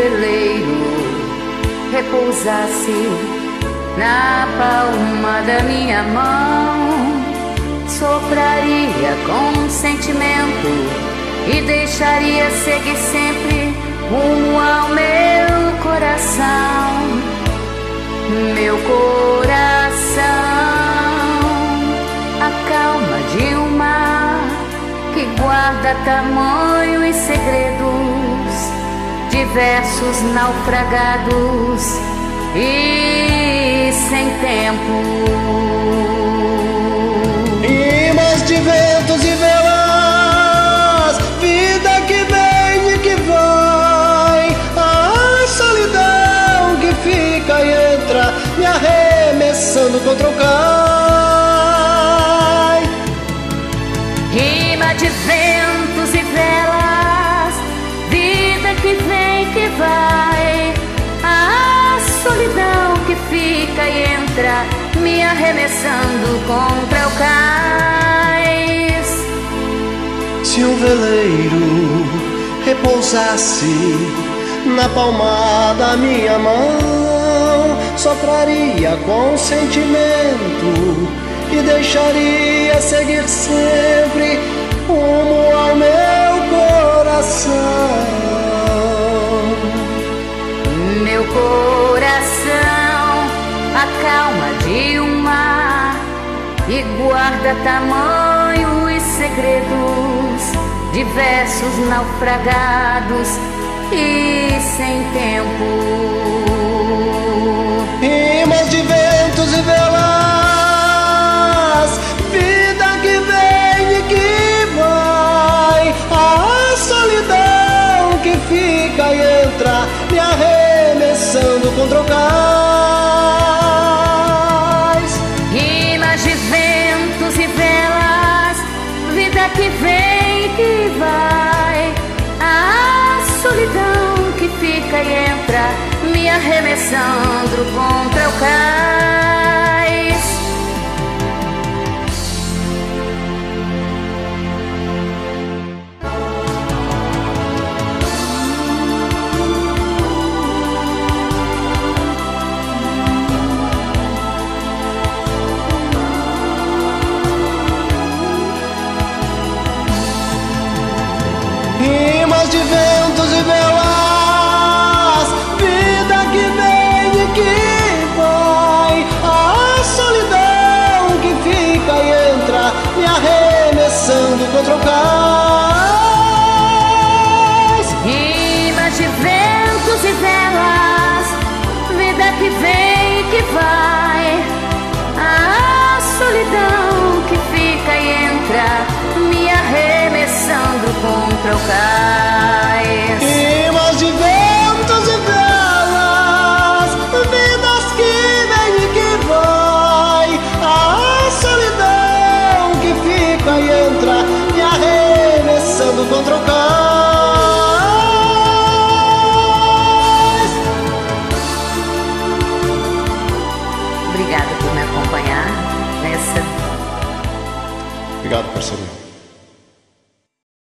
veleiro repousasse na palma da minha mão, sopraria com sentimento e deixaria seguir sempre rumo ao meu coração. Meu coração, a calma de um mar que guarda tamanhos segredos, diversos naufragados e sem tempo. Imãs de ventos e velas, vida que vem e que vai, a solidão que fica e entra, me arremessando contra o cais. Rima de ventos e velas, vida que vem e que vai, a solidão que fica e entra, me arremessando contra o cais. Se um veleiro repousasse na palma da minha mão, sopraria com sentimento e deixaria seguir sempre rumo ao meu coração. Meu coração, a calma de um mar e guarda tamanhos segredos, diversos naufragados e sem tempo. Rimas de ventos e velas, vida que vem e que vai, a solidão que fica e entra, me arremessando contra o cais. Rimas de ventos e velas, vida que vem e que vai, a solidão que fica e entra, me arremessando contra o cais. Rimas de ventos e velas, vida que vem e que vai, a solidão que fica e entra, me arremessando contra o cais. Rimas de ventos e velas, vida que vem e que vai, a solidão que fica e entra, me arremessando contra o cais. Rimas de ventos e velas, vidas que vem e que vai, a solidão que fica e entra, me arremessando contra o cais. Obrigada por me acompanhar nessa. Obrigado, parceiro.